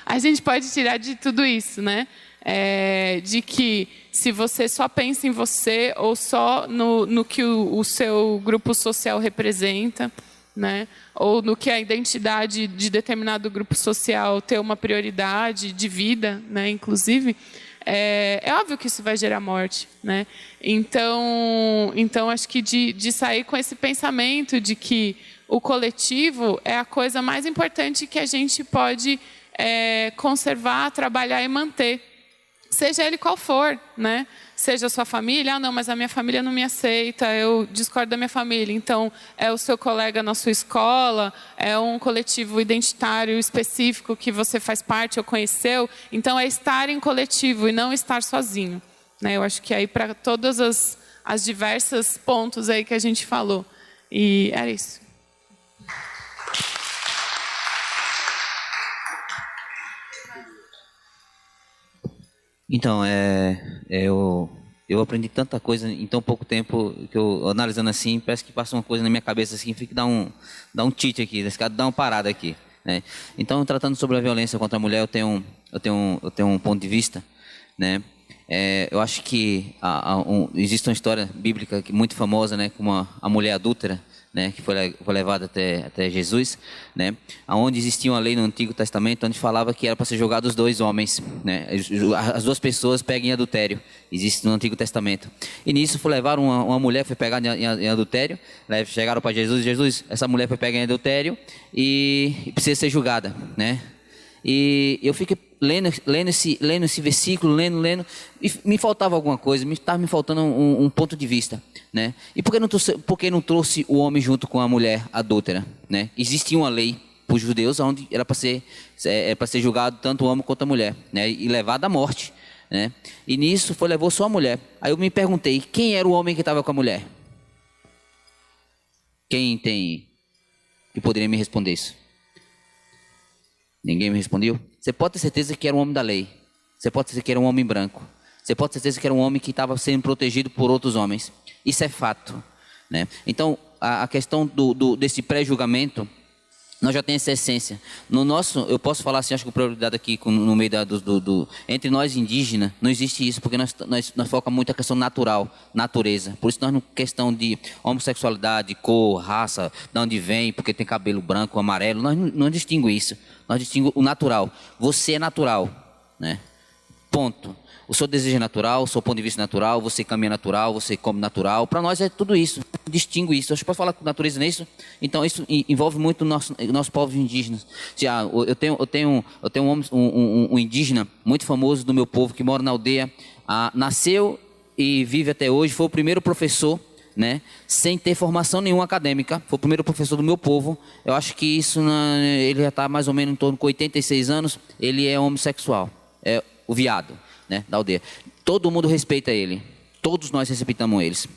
a gente pode tirar de tudo isso, né? De que se você só pensa em você ou só no que o seu grupo social representa, né? Ou no que a identidade de determinado grupo social tem uma prioridade de vida, né? Inclusive, é óbvio que isso vai gerar morte, né? Então acho que de sair com esse pensamento de que o coletivo é a coisa mais importante que a gente pode conservar, trabalhar e manter. Seja ele qual for, né? Seja a sua família, não, mas a minha família não me aceita, eu discordo da minha família. Então, é o seu colega na sua escola, é um coletivo identitário específico que você faz parte ou conheceu. Então, é estar em coletivo e não estar sozinho. Né? Eu acho que aí para todas as diversas pontos aí que a gente falou. E era isso. Então, eu aprendi tanta coisa em tão pouco tempo que eu, analisando assim, parece que passa uma coisa na minha cabeça assim, fica dá um tilt aqui, esse cara dá uma parada aqui, né? Então, tratando sobre a violência contra a mulher, eu tenho um ponto de vista, né? Eu acho que existe uma história bíblica muito famosa, né, como a mulher adúltera, né, que foi levada até Jesus, né, onde existia uma lei no Antigo Testamento onde falava que era para ser jogado os dois homens, né, as duas pessoas pegam em adultério, existe no Antigo Testamento. E nisso levaram uma mulher, foi pegada em adultério, chegaram para Jesus, essa mulher foi pegada em adultério e precisa ser julgada, né. E eu fiquei lendo esse versículo, lendo, e me faltava alguma coisa, estava me faltando um ponto de vista, né? E por que não trouxe o homem junto com a mulher adúltera, né? Existia uma lei para os judeus onde era para ser julgado tanto o homem quanto a mulher, né? E levado à morte, né? E nisso levou só a mulher. Aí eu me perguntei, quem era o homem que estava com a mulher? Quem que poderia me responder isso? Ninguém me respondeu? Você pode ter certeza que era um homem da lei. Você pode ter certeza que era um homem branco. Você pode ter certeza que era um homem que estava sendo protegido por outros homens. Isso é fato, né? Então, a questão desse pré-julgamento, nós já temos essa essência. No nosso, eu posso falar assim, acho que a prioridade aqui no meio entre nós indígenas, não existe isso, porque nós focamos muito a questão natural, natureza. Por isso nós, na questão de homossexualidade, cor, raça, de onde vem, porque tem cabelo branco, amarelo, nós não distinguimos isso. Nós distinguimos o natural. Você é natural, né? Ponto. O seu desejo é natural, o seu ponto de vista é natural, você caminha natural, você come natural. Para nós é tudo isso. Distingue isso. Acho que pode falar com natureza nisso. Então isso envolve muito o nosso povo indígenas. Eu tenho um indígena muito famoso do meu povo que mora na aldeia, nasceu e vive até hoje. Foi o primeiro professor, né, sem ter formação nenhuma acadêmica. Foi o primeiro professor do meu povo. Eu acho que isso, ele já está mais ou menos em torno de 86 anos. Ele é homossexual, é o viado, né, da aldeia. Todo mundo respeita ele. Todos nós respeitamos eles.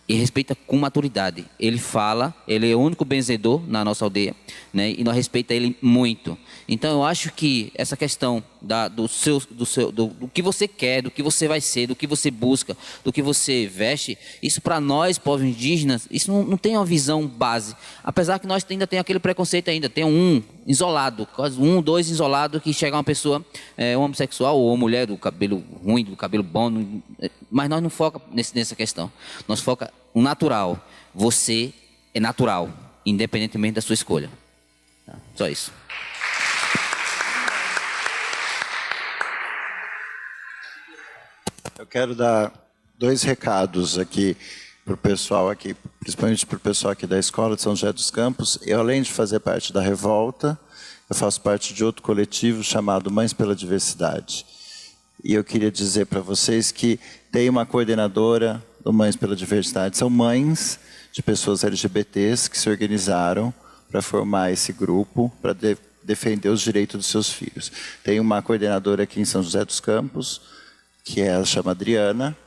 E respeita com maturidade. Ele fala, ele é o único benzedor na nossa aldeia, né, e nós respeitamos ele muito. Então eu acho que essa questão do que você quer, do que você vai ser, do que você busca, do que você veste, isso para nós, povos indígenas, isso não tem uma visão base. Apesar que nós ainda tem aquele preconceito ainda, tem isolado, quase dois isolados, que chega uma pessoa homossexual ou uma mulher do cabelo ruim, do cabelo bom, mas nós não foca nessa questão. Nós foca o natural. Você é natural, independentemente da sua escolha. Tá? Só isso. Eu quero dar 2 recados aqui para o pessoal aqui, principalmente para o pessoal aqui da Escola de São José dos Campos. Eu, além de fazer parte da Revolta, eu faço parte de outro coletivo chamado Mães pela Diversidade. E eu queria dizer para vocês que tem uma coordenadora do Mães pela Diversidade. São mães de pessoas LGBTs que se organizaram para formar esse grupo, para defender os direitos dos seus filhos. Tem uma coordenadora aqui em São José dos Campos, que ela chama Adriana.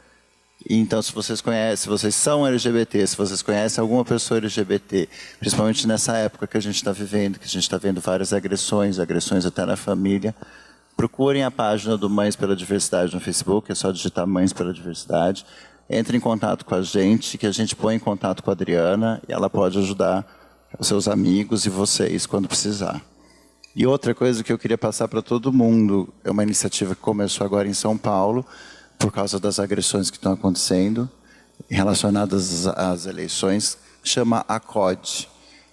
E então, se vocês conhecem, se vocês são LGBT, se vocês conhecem alguma pessoa LGBT, principalmente nessa época que a gente está vivendo, que a gente está vendo várias agressões até na família, procurem a página do Mães pela Diversidade no Facebook, é só digitar Mães pela Diversidade. Entre em contato com a gente, que a gente põe em contato com a Adriana, e ela pode ajudar os seus amigos e vocês quando precisar. E outra coisa que eu queria passar para todo mundo, é uma iniciativa que começou agora em São Paulo, por causa das agressões que estão acontecendo, relacionadas às eleições, chama ACOD,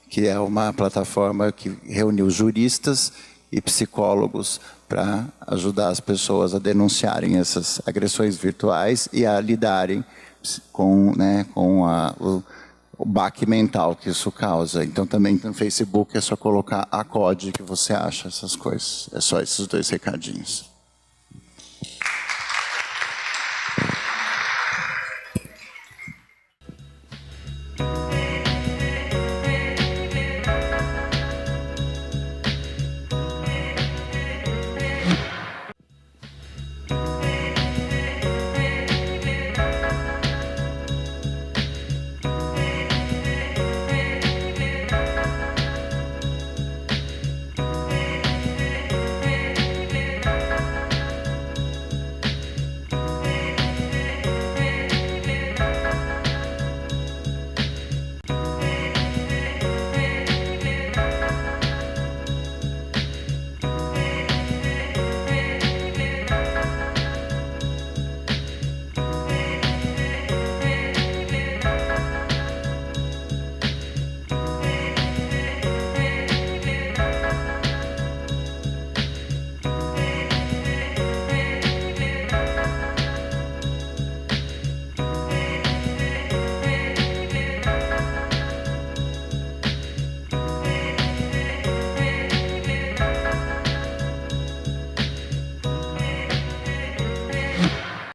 que é uma plataforma que reuniu juristas e psicólogos para ajudar as pessoas a denunciarem essas agressões virtuais e a lidarem com o baque mental que isso causa. Então também no Facebook é só colocar a COD que você acha essas coisas. É só esses 2 recadinhos.